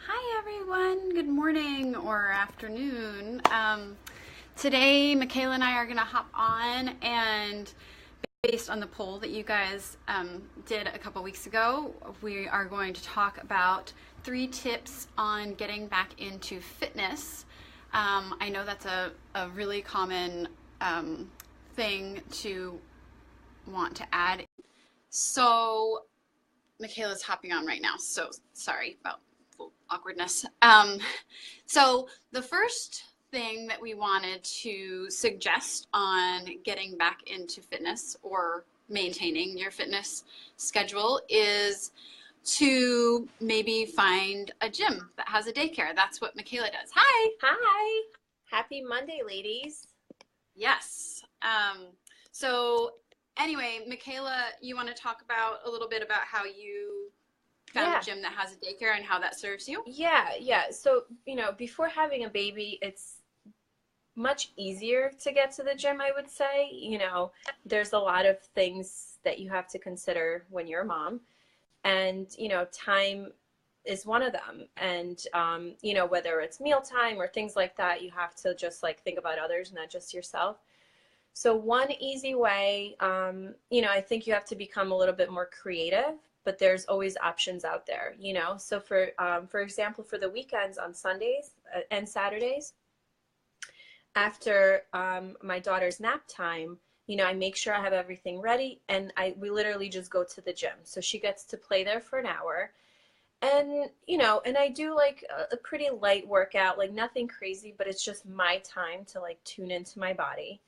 Hi everyone, good morning or afternoon. Today, Michaela and I are going to hop on and based on the poll that you guys did a couple weeks ago, we are going to talk about 3 tips on getting back into fitness. I know that's a really common thing to want to add. So Michaela's hopping on right now, so sorry about awkwardness. So the first thing that we wanted to suggest on getting back into fitness or maintaining your fitness schedule is to maybe find a gym that has a daycare. That's what Michaela does. Hi. Hi. Happy Monday, ladies. Yes. So anyway, Michaela, you want to talk about a little bit about how you found a Yeah. gym that has a daycare and how that serves you? Yeah. So, before having a baby, it's much easier to get to the gym, I would say. There's a lot of things that you have to consider when you're a mom, and, time is one of them. And, whether it's mealtime or things like that, you have to just like think about others, not just yourself. So one easy way, I think you have to become a little bit more creative, but there's always options out there. So for example, for the weekends on Sundays and Saturdays, after my daughter's nap time, I make sure I have everything ready, and we literally just go to the gym. So she gets to play there for an hour. And I do like a pretty light workout, like nothing crazy, but it's just my time to like tune into my body.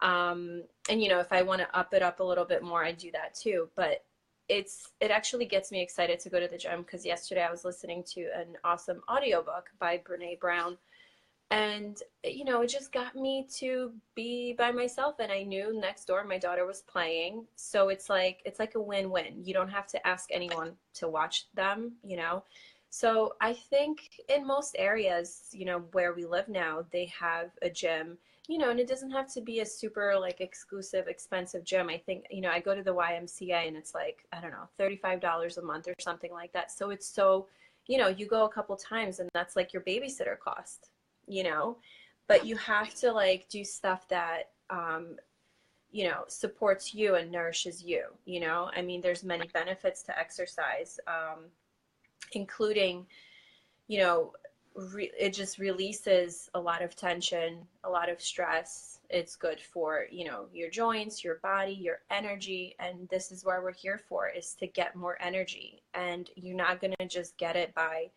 And if I want to up it up a little bit more, I do that too. But it actually gets me excited to go to the gym because yesterday I was listening to an awesome audiobook by Brene Brown. And it just got me to be by myself, and I knew next door my daughter was playing. So it's like a win-win. You don't have to ask anyone to watch them. So I think in most areas, where we live now, they have a gym, and it doesn't have to be a super like exclusive, expensive gym. I think, I go to the YMCA and it's like, I don't know, $35 a month or something like that. So it's so, you go a couple times and that's like your babysitter cost, you know, but you have to like do stuff that, supports you and nourishes you. I mean, there's many benefits to exercise, including, you know, it just releases a lot of tension, a lot of stress. It's good for, your joints, your body, your energy. And this is where we're here for, is to get more energy. And you're not going to just get it by,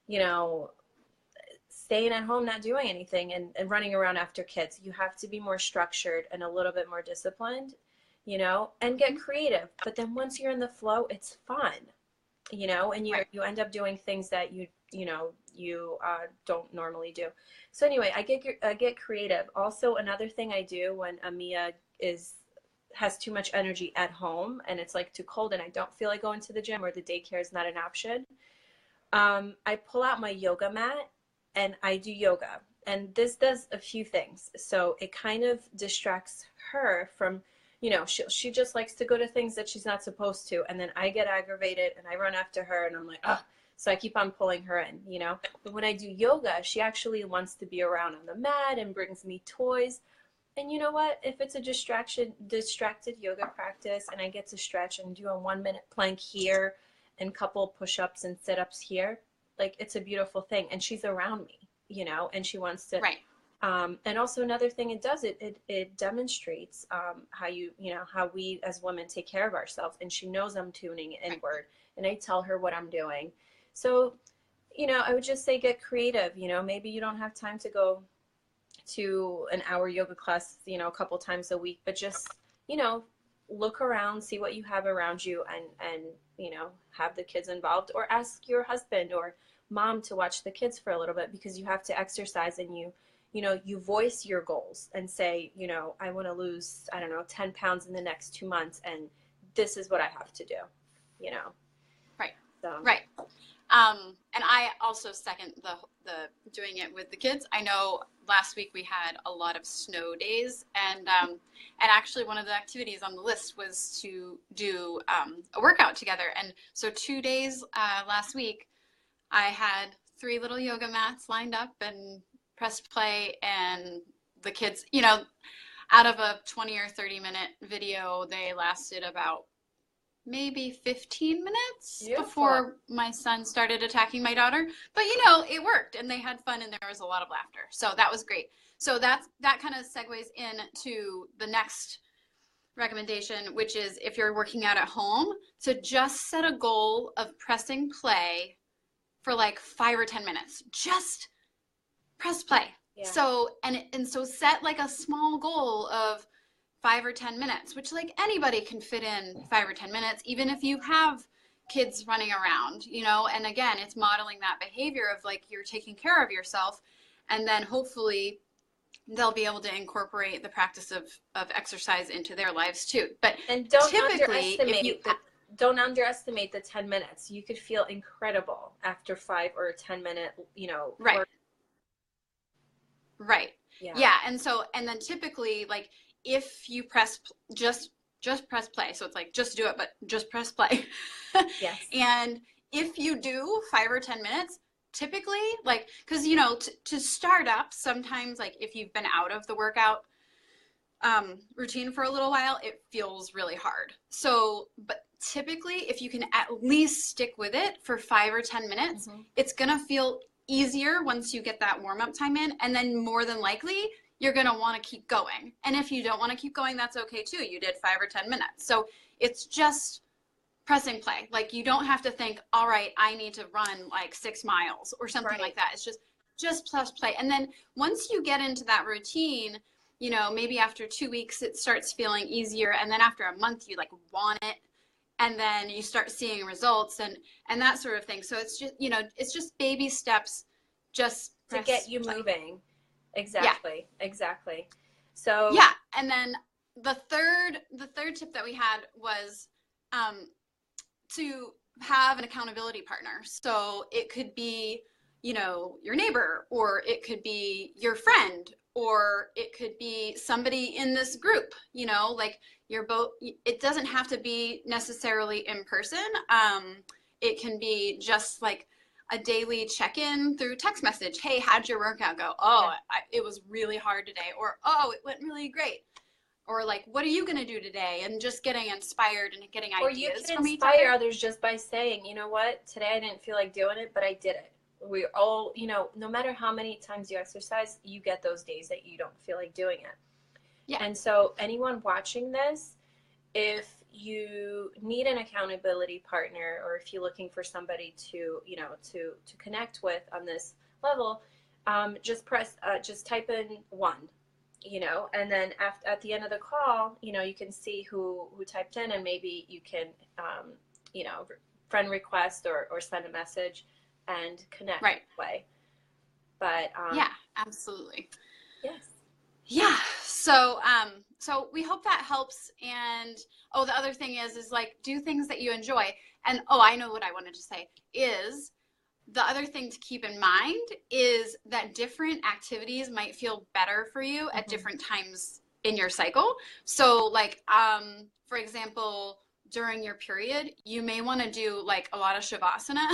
you know, staying at home, not doing anything and running around after kids. You have to be more structured and a little bit more disciplined, and get creative. But then once you're in the flow, it's fun, and Right. you end up doing things that you don't normally do. So anyway, I get creative. Also, another thing I do when Amia has too much energy at home and it's like too cold and I don't feel like going to the gym or the daycare is not an option, I pull out my yoga mat and I do yoga. And this does a few things. So it kind of distracts her from, she just likes to go to things that she's not supposed to. And then I get aggravated and I run after her and I'm like, oh, so I keep on pulling her in. But when I do yoga, she actually wants to be around on the mat and brings me toys. And you know what? If it's a distracted yoga practice and I get to stretch and do a 1 minute plank here and couple push-ups and sit-ups here, like it's a beautiful thing. And she's around me, and she wants to. Right. And also another thing it does, it demonstrates how we as women take care of ourselves. And she knows I'm tuning Right. inward and I tell her what I'm doing. So, I would just say get creative. Maybe you don't have time to go to an hour yoga class, a couple times a week, but just, you know, look around, see what you have around you and, have the kids involved or ask your husband or mom to watch the kids for a little bit because you have to exercise and you voice your goals and say, I want to lose, I don't know, 10 pounds in the next 2 months and this is what I have to do. Right. So, Right. And I also second the doing it with the kids. I know last week we had a lot of snow days, and actually one of the activities on the list was to do a workout together. And so 2 days last week, I had 3 little yoga mats lined up and pressed play, and the kids, you know, out of a 20 or 30-minute video, they lasted about maybe 15 minutes Beautiful. before my son started attacking my daughter. But you know, it worked, and they had fun, and there was a lot of laughter. So that was great. So that kind of segues into the next recommendation, which is if you're working out at home, to just set a goal of pressing play for like 5 or 10 minutes. Just press play. Yeah. So so set like a small goal of 5 or 10 minutes, which like anybody can fit in 5 or 10 minutes, even if you have kids running around, you know. And again, it's modeling that behavior of like you're taking care of yourself, and then hopefully they'll be able to incorporate the practice of exercise into their lives too. But and typically, don't underestimate the 10 minutes. You could feel incredible after 5 or 10 minute, you know. Right. Right. Yeah. Yeah. And then typically, like, if you just press play. So it's like, just do it, but just press play. Yes. And if you do 5 or 10 minutes, typically, like, because, you know, to start up, sometimes, like, if you've been out of the workout routine for a little while, it feels really hard. So, but typically, if you can at least stick with it for 5 or 10 minutes, it's going to feel easier once you get that warm-up time in. And then more than likely, you're going to want to keep going. And if you don't want to keep going, that's okay too. You did 5 or 10 minutes. So it's just pressing play. Like, you don't have to think, all right, I need to run like 6 miles or something like that. It's just press play. And then once you get into that routine, you know, maybe after 2 weeks, it starts feeling easier. And then after a month, you like want it. And then you start seeing results and that sort of thing. So it's just, you know, it's just baby steps, just to get you play. Moving. Exactly. Yeah. Exactly. So yeah. And then the third tip that we had was to have an accountability partner. So it could be, you know, your neighbor, or it could be your friend, or it could be somebody in this group, you know, like you're both, it doesn't have to be necessarily in person. It can be just like a daily check-in through text message. Hey, how'd your workout go? Oh, it was really hard today. Or, oh, it went really great. Or like, what are you going to do today? And just getting inspired and getting ideas. Or you can inspire others just by saying, you know what, today I didn't feel like doing it, but I did it. We all, you know, no matter how many times you exercise, you get those days that you don't feel like doing it. Yeah. And so anyone watching this, if you need an accountability partner, or if you're looking for somebody to, you know, to connect with on this level, just type in 1, you know, and then at the end of the call, you know, you can see who typed in, and maybe you can, you know, friend request or send a message and connect that way. But yeah, absolutely. Yes. Yeah. So so we hope that helps. And the other thing is like, do things that you enjoy. And I know what I wanted to say is, the other thing to keep in mind is that different activities might feel better for you at different times in your cycle. So like, for example, during your period, you may want to do like a lot of shavasana.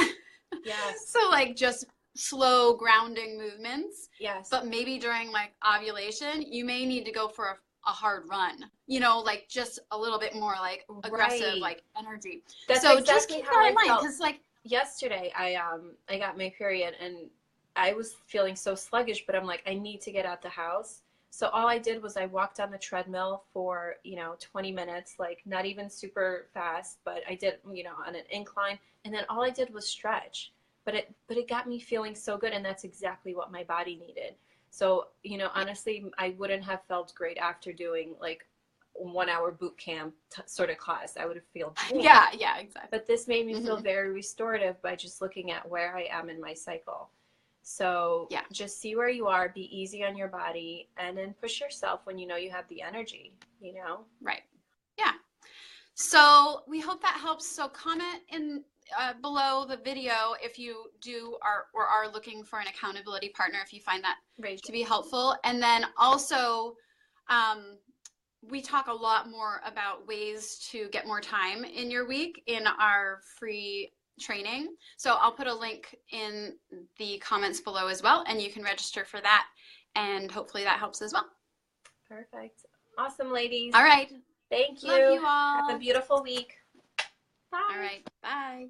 Yes. So like just slow grounding movements. Yes. But maybe during like ovulation, you may need to go for a hard run, you know, like just a little bit more like aggressive, like energy. That's so exactly just keep how that in mind, felt. because like yesterday I got my period and I was feeling so sluggish, but I'm like, I need to get out the house. So all I did was I walked on the treadmill for, you know, 20 minutes, like not even super fast, but I did, you know, on an incline. And then all I did was stretch, but it got me feeling so good. And that's exactly what my body needed. So, you know, honestly, I wouldn't have felt great after doing like 1 hour boot camp sort of class. I would have felt yeah, exactly. But this made me feel very restorative by just looking at where I am in my cycle. So just see where you are, be easy on your body, and then push yourself when you know you have the energy, you know? Right. Yeah. So we hope that helps. So comment in below the video if you are looking for an accountability partner, if you find that to be helpful. And then also, we talk a lot more about ways to get more time in your week in our free training. So I'll put a link in the comments below as well, and you can register for that, and hopefully that helps as well. Perfect. Awesome, ladies. All right. Thank you. Love you all. Have a beautiful week. Bye. All right. Bye.